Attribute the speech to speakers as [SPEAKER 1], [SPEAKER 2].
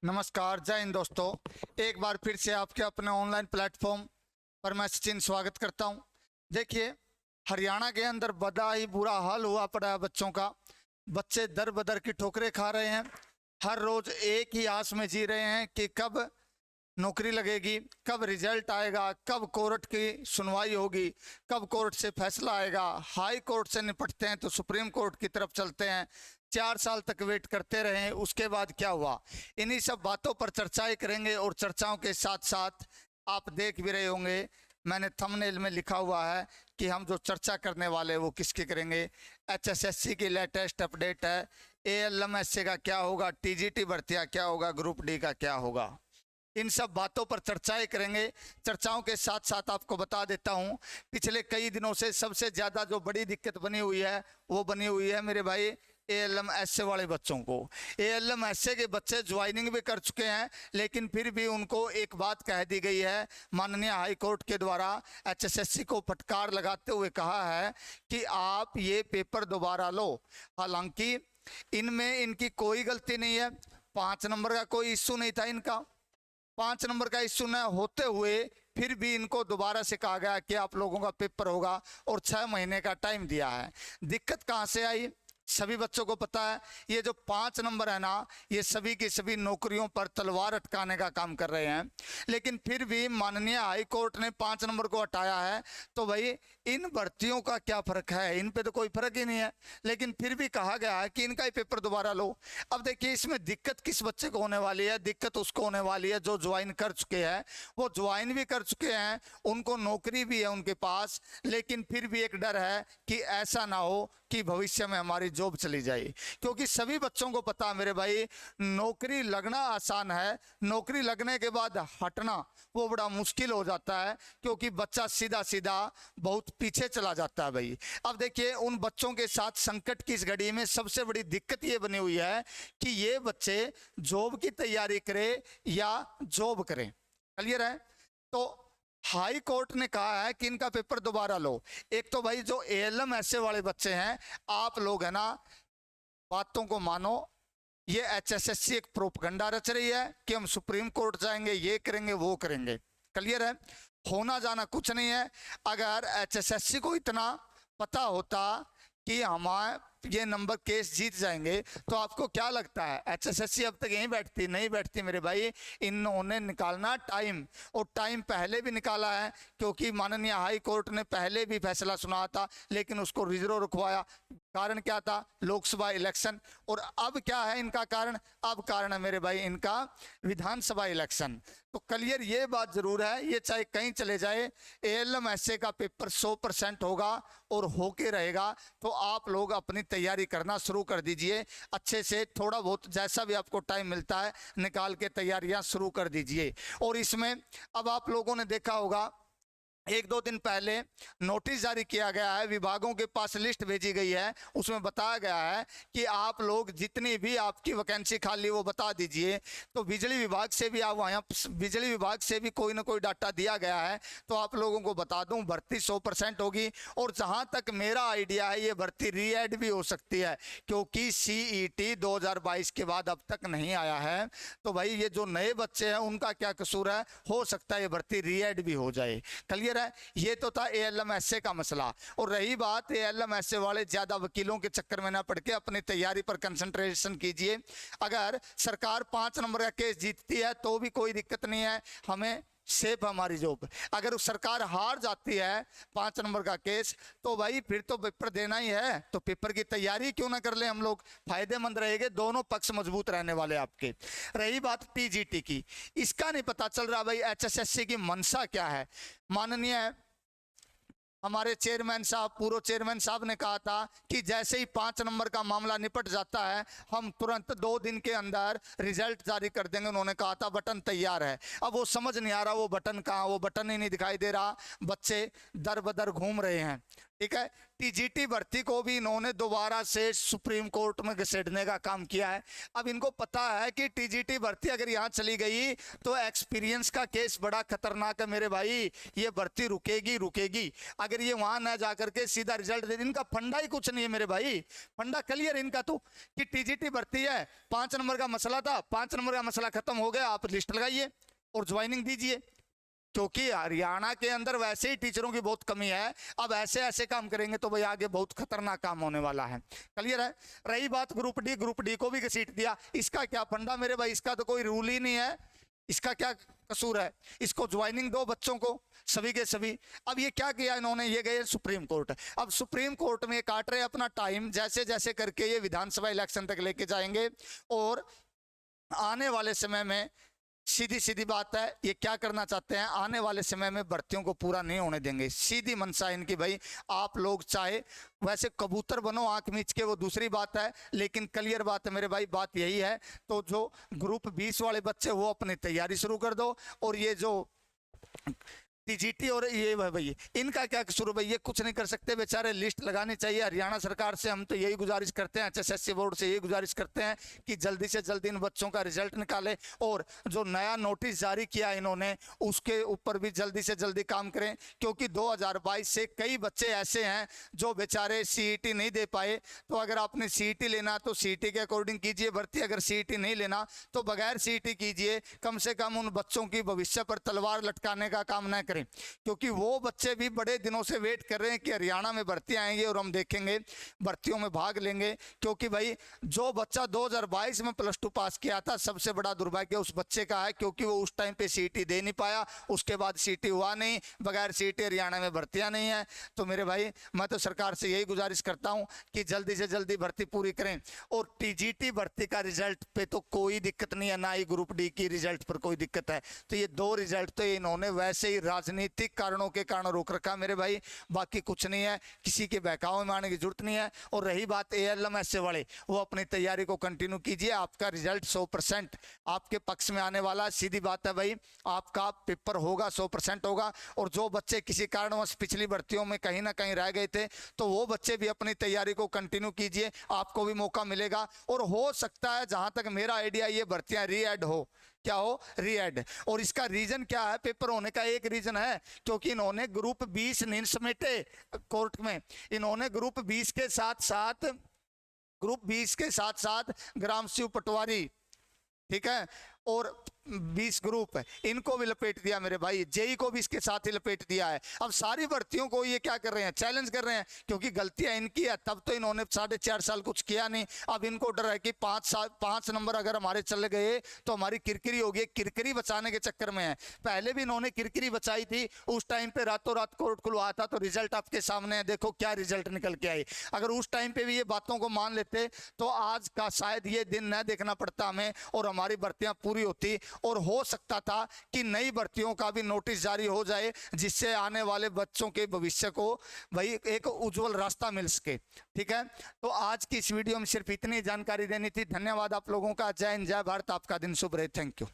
[SPEAKER 1] नमस्कार, जय हिंद दोस्तों। एक बार फिर से आपके अपने ऑनलाइन प्लेटफॉर्म पर मैं सचिन स्वागत करता हूं। देखिए, हरियाणा के अंदर बड़ा ही बुरा हाल हुआ पड़ा है बच्चों का। बच्चे दर बदर की ठोकरें खा रहे हैं। हर रोज एक ही आस में जी रहे हैं कि कब नौकरी लगेगी, कब रिजल्ट आएगा, कब कोर्ट की सुनवाई होगी, कब कोर्ट से फैसला आएगा। हाई कोर्ट से निपटते हैं तो सुप्रीम कोर्ट की तरफ चलते हैं। 4 साल तक वेट करते रहे, उसके बाद क्या हुआ? इन्हीं सब बातों पर चर्चाएं करेंगे। और चर्चाओं के साथ साथ आप देख भी रहे होंगे, मैंने थंबनेल में लिखा हुआ है कि हम जो चर्चा करने वाले हैं वो किसकी करेंगे। एचएसएससी की लेटेस्ट अपडेट है। एएलएमएससी का क्या होगा, टीजीटी भर्तियां क्या होगा, ग्रुप डी का क्या होगा, इन सब बातों पर चर्चाएं करेंगे। चर्चाओं के साथ साथ आपको बता देता हूं, पिछले कई दिनों से सबसे ज्यादा जो बड़ी दिक्कत बनी हुई है वो बनी हुई है मेरे भाई एएलएमएसए वाले बच्चों को। एएलएमएसए के बच्चे ज्वाइनिंग भी कर चुके हैं, लेकिन फिर भी उनको एक बात कह दी गई है माननीय हाई कोर्ट के द्वारा। एचएसएससी को फटकार लगाते हुए कहा है कि आप ये पेपर दोबारा लो। हालांकि इनमें इनकी कोई गलती नहीं है। 5 नंबर का कोई इश्यू नहीं था इनका। 5 नंबर का इश्यू न होते हुए फिर भी इनको दोबारा से कहा गया कि आप लोगों का पेपर होगा, और 6 महीने का टाइम दिया है। दिक्कत कहां से आई? सभी बच्चों को पता है, ये जो 5 नंबर है ना, ये सभी की सभी नौकरियों पर तलवार अटकाने का काम कर रहे हैं। लेकिन फिर भी माननीय हाई कोर्ट ने 5 नंबर को हटाया है। तो भाई इन भर्तियों का क्या फर्क है? इन पे तो कोई फर्क ही नहीं है। लेकिन फिर भी कहा गया है कि इनका ही पेपर दोबारा लो। अब देखिए, इसमें दिक्कत किस बच्चे को होने वाली है? दिक्कत उसको होने वाली है जो ज्वाइन कर चुके हैं। वो ज्वाइन भी कर चुके हैं, उनको नौकरी भी है उनके पास, लेकिन फिर भी एक डर है कि ऐसा ना हो कि भविष्य में हमारी जॉब चली जाए। क्योंकि सभी बच्चों को पता मेरे भाई, नौकरी लगना आसान है, नौकरी लगने के बाद हटना वो बड़ा मुश्किल हो जाता है। क्योंकि बच्चा सीधा सीधा बहुत पीछे चला जाता है भाई। अब देखिए, उन बच्चों के साथ संकट की इस घड़ी में सबसे बड़ी दिक्कत ये बनी हुई है कि ये बच्चे जॉब की तैयारी करें या जॉब करें। क्लियर है? तो हाई कोर्ट ने कहा है कि इनका पेपर दोबारा लो। एक तो भाई जो एएलएम ऐसे वाले बच्चे हैं, आप लोग है ना, बातों को मानो। ये एचएसएससी एक प्रोपगंडा रच रही है कि हम सुप्रीम कोर्ट जाएंगे, ये करेंगे, वो करेंगे। क्लियर है? होना जाना कुछ नहीं है। अगर एचएसएससी को इतना पता होता कि हमारे ये नंबर केस जीत जाएंगे, तो आपको क्या लगता है एचएसएससी अब तक यहीं बैठती? नहीं बैठती मेरे भाई। इन्होंने निकालना टाइम, और टाइम पहले भी निकाला है। क्योंकि माननीय हाई कोर्ट ने पहले भी फैसला सुनाया था, लेकिन उसको रिजर्व रखवाया। कारण क्या था? लोकसभा इलेक्शन। और अब क्या है इनका कारण? अब कारण है मेरे भाई इनका विधानसभा इलेक्शन। तो क्लियर ये बात जरूर है, ये चाहे कहीं चले जाए, एएलएमएसए का पेपर 100% होगा और होके रहेगा। तो आप लोग अपनी तैयारी करना शुरू कर दीजिए अच्छे से। थोड़ा बहुत जैसा भी आपको टाइम मिलता है निकाल के तैयारियां शुरू कर दीजिए। और इसमें अब आप लोगों ने देखा होगा, 1-2 दिन पहले नोटिस जारी किया गया है, विभागों के पास लिस्ट भेजी गई है। उसमें बताया गया है कि आप लोग जितनी भी आपकी वैकेंसी खाली वो बता दीजिए। तो बिजली विभाग से भी, आप वहाँ बिजली विभाग से भी कोई ना कोई डाटा दिया गया है। तो आप लोगों को बता दूं, भर्ती 100% होगी। और जहां तक मेरा आइडिया है, ये भर्ती रीएड भी हो सकती है, क्योंकि सीईटी 2022 के बाद अब तक नहीं आया है। तो भाई ये जो नए बच्चे हैं उनका क्या कसूर है? हो सकता है ये भर्ती रीएड भी हो जाए। क्लियर है? ये तो था एएलएमएसए का मसला। और रही बात, एएलएमएसए वाले ज्यादा वकीलों के चक्कर में ना पड़ के अपनी तैयारी पर कंसंट्रेशन कीजिए। अगर सरकार 5 नंबर का केस जीतती है तो भी कोई दिक्कत नहीं है, हमें सेफ हमारी जॉब। अगर सरकार हार जाती है 5 नंबर का केस, तो भाई फिर तो पेपर देना ही है। तो पेपर की तैयारी क्यों ना कर ले हम लोग? फायदेमंद रहेंगे, दोनों पक्ष मजबूत रहने वाले आपके। रही बात टीजीटी की, इसका नहीं पता चल रहा भाई एचएसएससी की मंशा क्या है। माननीय हमारे चेयरमैन साहब, पूर्व चेयरमैन साहब ने कहा था कि जैसे ही 5 नंबर का मामला निपट जाता है, हम तुरंत 2 दिन के अंदर रिजल्ट जारी कर देंगे। उन्होंने कहा था बटन तैयार है। अब वो समझ नहीं आ रहा वो बटन कहाँ, वो बटन ही नहीं दिखाई दे रहा। बच्चे दर बदर घूम रहे हैं। ठीक है। टीजीटी भर्ती को भी इन्होंने दोबारा से सुप्रीम कोर्ट में घसीटने का काम किया है। अब इनको पता है कि टीजीटी भर्ती अगर यहाँ चली गई तो एक्सपीरियंस का केस बड़ा खतरनाक है मेरे भाई, ये भर्ती रुकेगी रुकेगी। अगर ये वहां ना जाकर के सीधा रिजल्ट दे, इनका फंडा ही कुछ नहीं है मेरे भाई, फंडा क्लियर इनका तो कि टीजीटी भर्ती है, 5 नंबर का मसला था, 5 नंबर का मसला खत्म हो गया, आप लिस्ट लगाइए और ज्वाइनिंग दीजिए। क्योंकि हरियाणा के अंदर वैसे ही टीचरों की बहुत कमी है, अब ऐसे ऐसे काम करेंगे तो भाई आगे बहुत खतरनाक काम होने वाला है। क्लियर है। रही बात ग्रुप डी को भी घसीट दिया, इसका क्या फंडा मेरे भाई, इसका तो कोई रूल ही नहीं है, इसका क्या कसूर है, इसको ज्वाइनिंग दो बच्चों को सभी के सभी। अब ये क्या किया इन्होंने, ये गए सुप्रीम कोर्ट, अब सुप्रीम कोर्ट में काट रहे अपना टाइम, जैसे जैसे करके ये विधानसभा इलेक्शन तक लेके जाएंगे और आने वाले समय में सीधी सीधी बात है, ये क्या करना चाहते हैं, आने वाले समय में भर्तियों को पूरा नहीं होने देंगे। सीधी मंशा इनकी भाई, आप लोग चाहे वैसे कबूतर बनो आंख मीच के, वो दूसरी बात है, लेकिन क्लियर बात है मेरे भाई, बात यही है। तो जो ग्रुप 20 वाले बच्चे वो अपनी तैयारी शुरू कर दो, और ये जो टीजीटी और ये भाई इनका क्या कसूर भाई, ये कुछ नहीं कर सकते बेचारे, लिस्ट लगानी चाहिए। हरियाणा सरकार से हम तो यही गुजारिश करते हैं, एचएसएससी बोर्ड से यही गुजारिश करते हैं कि जल्दी से जल्दी इन बच्चों का रिजल्ट निकाले, और जो नया नोटिस जारी किया इन्होंने उसके ऊपर भी जल्दी से जल्दी काम करें, क्योंकि 2022 से कई बच्चे ऐसे हैं जो बेचारे सीईटी नहीं दे पाए। तो अगर आपने सीईटी लेना तो सीईटी के अकॉर्डिंग कीजिए भर्ती, अगर सीईटी नहीं लेना तो बगैर सीईटी कीजिए। कम से कम उन बच्चों की भविष्य पर तलवार लटकाने का काम न करें, क्योंकि वो बच्चे भी बड़े दिनों से वेट कर रहे हैं कि हरियाणा में भर्ती आएंगे और हम देखेंगे, भर्तियों में भाग लेंगे। क्योंकि भाई जो बच्चा 2022 में +2 पास किया था, सबसे बड़ा दुर्भाग्य उस बच्चे का है, क्योंकि वो उस टाइम पे सीईटी दे नहीं पाया, उसके बाद सीईटी हुआ नहीं, बगैर सीईटी हरियाणा में भर्तियां नहीं है। तो मेरे भाई मैं तो सरकार से यही गुजारिश करता हूं कि जल्दी से जल्दी भर्ती पूरी करें। और टीजीटी भर्ती का रिजल्ट पे तो कोई दिक्कत नहीं है, ना ही ग्रुप डी की रिजल्ट पर कोई दिक्कत है। तो ये 2 रिजल्ट तो इन्होंने वैसे ही राजनीतिक कारणों के कारण रोक रखा मेरे भाई, बाकी कुछ नहीं है, किसी के बहकावे में आने की जरूरत नहीं है। और रही बात एएलएमएसए वाले, वो अपनी तैयारी को कंटिन्यू कीजिए, आपका रिजल्ट 100% आपके पक्ष में आने वाला। सीधी बात है भाई, आपका पेपर होगा 100% होगा। और जो बच्चे किसी कारणवश पिछली भर्तियों में कहीं ना कहीं रह गए थे, तो वो बच्चे भी अपनी तैयारी को कंटिन्यू कीजिए, आपको भी मौका मिलेगा। और हो सकता है, जहां तक मेरा आइडिया, ये भर्तियां रीएड हो, क्या हो, रीएड। और इसका रीजन क्या है, पेपर होने का एक रीजन है, क्योंकि इन्होंने ग्रुप 20 नहीं समेटे कोर्ट में, इन्होंने ग्रुप 20 के साथ साथ ग्राम शिव पटवारी, ठीक है, और 20 ग्रुप है, इनको भी लपेट दिया मेरे भाई, जेई को भी इसके साथ ही लपेट दिया है। अब सारी भर्तियों को ये क्या कर रहे हैं, चैलेंज कर रहे हैं, क्योंकि गलतियां इनकी है, तब तो इन्होंने 4.5 साल कुछ किया नहीं। अब इनको डर है कि 5 नंबर अगर हमारे चले गए तो हमारी किरकिरी होगी, किरकिरी बचाने के चक्कर में है। पहले भी इन्होंने किरकिरी बचाई थी, उस टाइम पे रातों रात कोर्ट खुलवा था, तो रिजल्ट आपके सामने है, देखो क्या रिजल्ट निकल के आई। अगर उस टाइम पे भी ये बातों को मान लेते तो आज का शायद ये दिन न देखना पड़ता हमें, और हमारी भर्तियां पूरी होती, और हो सकता था कि नई भर्तियों का भी नोटिस जारी हो जाए, जिससे आने वाले बच्चों के भविष्य को भाई एक उज्जवल रास्ता मिल सके। ठीक है, तो आज की इस वीडियो में सिर्फ इतनी जानकारी देनी थी। धन्यवाद आप लोगों का। जय हिंद, जय भारत, आपका दिन शुभ रहे। Thank you.